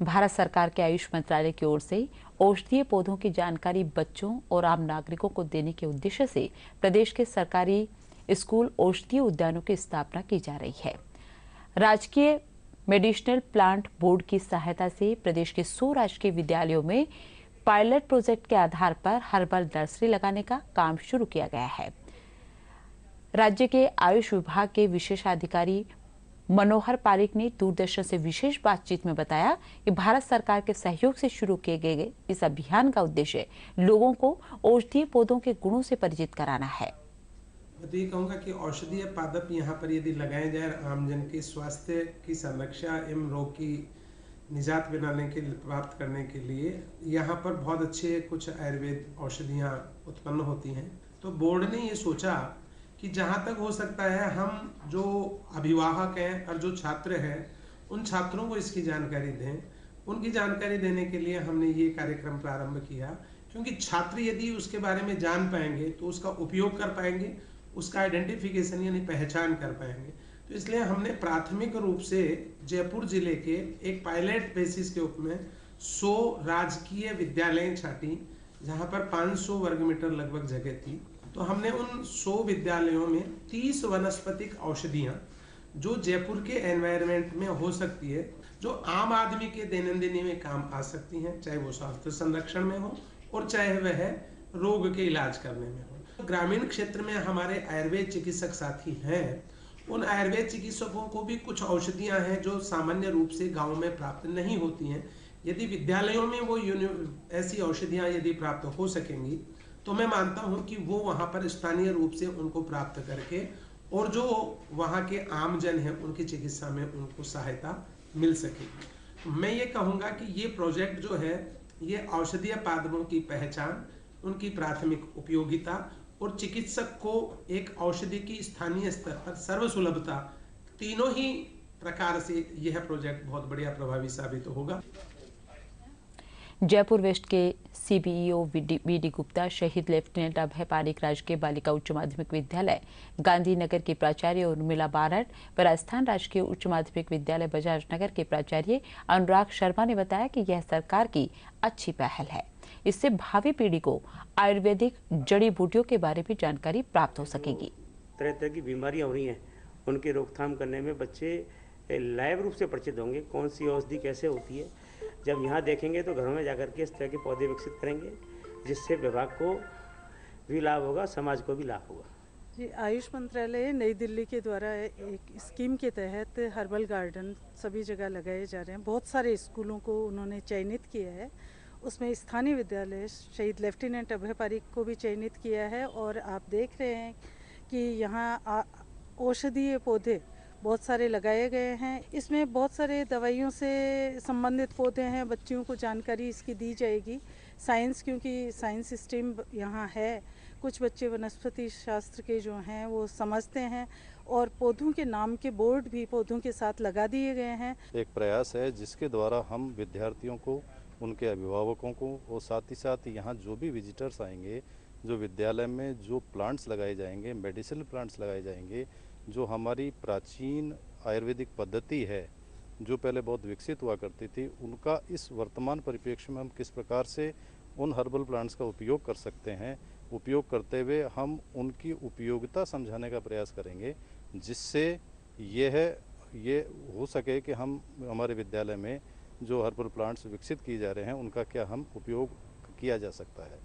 भारत सरकार के आयुष मंत्रालय की ओर से औषधीय पौधों की जानकारी बच्चों और आम नागरिकों को देने के उद्देश्य से प्रदेश के सरकारी स्कूल औषधीय उद्यानों की स्थापना की जा रही है। राजकीय मेडिसिनल प्लांट बोर्ड की सहायता से प्रदेश के 100 राजकीय विद्यालयों में पायलट प्रोजेक्ट के आधार पर हर्बल नर्सरी लगाने का काम शुरू किया गया है। राज्य के आयुष विभाग के विशेषाधिकारी मनोहर पारिक ने दूरदर्शन से विशेष बातचीत में बताया कि भारत सरकार के सहयोग से शुरू किए गए इस अभियान का उद्देश्य लोगों को औषधीय पौधों के गुणों से परिचित कराना है। मैं तो ये कहूँगा कि औषधीय पादप यहाँ पर यदि लगाए जाए, आमजन के स्वास्थ्य की संरक्षा एवं रोग की निजात बनाने के लिए, प्राप्त करने के लिए यहाँ पर बहुत अच्छे कुछ आयुर्वेद औषधियाँ उत्पन्न होती हैं। तो बोर्ड ने ये सोचा कि जहाँ तक हो सकता है हम जो अभिभावक हैं और जो छात्र हैं उन छात्रों को इसकी जानकारी दें। उनकी जानकारी देने के लिए हमने ये कार्यक्रम प्रारंभ किया, क्योंकि छात्र यदि उसके बारे में जान पाएंगे तो उसका उपयोग कर पाएंगे, उसका आइडेंटिफिकेशन यानी पहचान कर पाएंगे। तो इसलिए हमने प्राथमिक रूप से जयपुर जिले के एक पायलट बेसिस के रूप में 100 राजकीय विद्यालय छाटी, जहाँ पर 500 वर्ग मीटर लगभग जगह थी। तो हमने उन 100 विद्यालयों में 30 वनस्पतिक औषधियाँ जो जयपुर के एनवायरनमेंट में हो सकती है, जो आम आदमी के दैनंदिनी में काम आ सकती हैं, चाहे वो स्वास्थ्य संरक्षण में हो और चाहे वह रोग के इलाज करने में हो। ग्रामीण क्षेत्र में हमारे आयुर्वेद चिकित्सक साथी हैं, उन आयुर्वेद चिकित्सकों को भी कुछ औषधियाँ हैं जो सामान्य रूप से गाँव में प्राप्त नहीं होती हैं। यदि विद्यालयों में वो ऐसी औषधियाँ यदि प्राप्त हो सकेंगी तो मैं मानता हूं कि वो वहां पर स्थानीय रूप से उनको प्राप्त करके और जो वहां के आमजन हैं उनकी चिकित्सा में उनको सहायता मिल सकेगी। मैं ये कहूँगा कि ये प्रोजेक्ट जो है ये औषधीय पादपों की पहचान, उनकी प्राथमिक उपयोगिता और चिकित्सक को एक औषधि की स्थानीय स्तर पर सर्वसुलभता, तीनों ही प्रकार से यह प्रोजेक्ट बहुत बढ़िया प्रभावी साबित होगा। जयपुर वेस्ट के सीबीईओ बीडी गुप्ता, शहीद लेफ्टिनेंट अभय पारिक राजकीय बालिका उच्च माध्यमिक विद्यालय गांधीनगर की प्राचार्य उर्मिला बारट व राजस्थान राजकीय उच्च माध्यमिक विद्यालय बजाज नगर के प्राचार्य अनुराग शर्मा ने बताया कि यह सरकार की अच्छी पहल है। इससे भावी पीढ़ी को आयुर्वेदिक जड़ी बूटियों के बारे में जानकारी प्राप्त हो सकेगी। तरह तरह की बीमारियां हो रही हैं, उनकी रोकथाम करने में बच्चे लाइव रूप से परिचित होंगे, कौन सी औषधि कैसे होती है। जब यहाँ देखेंगे तो घरों में जाकर के इस तरह के पौधे विकसित करेंगे, जिससे विभाग को भी लाभ होगा, समाज को भी लाभ होगा। जी, आयुष मंत्रालय नई दिल्ली के द्वारा एक स्कीम के तहत हर्बल गार्डन सभी जगह लगाए जा रहे हैं। बहुत सारे स्कूलों को उन्होंने चयनित किया है, उसमें स्थानीय विद्यालय शहीद लेफ्टिनेंट अभय पारिक को भी चयनित किया है। और आप देख रहे हैं कि यहाँ औषधीय पौधे बहुत सारे लगाए गए हैं। इसमें बहुत सारे दवाइयों से संबंधित पौधे हैं, बच्चों को जानकारी इसकी दी जाएगी। साइंस, क्योंकि साइंस स्ट्रीम यहाँ है, कुछ बच्चे वनस्पति शास्त्र के जो हैं वो समझते हैं और पौधों के नाम के बोर्ड भी पौधों के साथ लगा दिए गए हैं। एक प्रयास है जिसके द्वारा हम विद्यार्थियों को, उनके अभिभावकों को और साथ ही साथ यहाँ जो भी विजिटर्स आएंगे, जो विद्यालय में जो प्लांट्स लगाए जाएंगे, मेडिसिनल प्लांट्स लगाए जाएंगे, जो हमारी प्राचीन आयुर्वेदिक पद्धति है जो पहले बहुत विकसित हुआ करती थी, उनका इस वर्तमान परिप्रेक्ष्य में हम किस प्रकार से उन हर्बल प्लांट्स का उपयोग कर सकते हैं, उपयोग करते हुए हम उनकी उपयोगिता समझाने का प्रयास करेंगे, जिससे ये हो सके कि हम हमारे विद्यालय में जो हर्बल प्लांट्स विकसित किए जा रहे हैं उनका क्या हम उपयोग किया जा सकता है।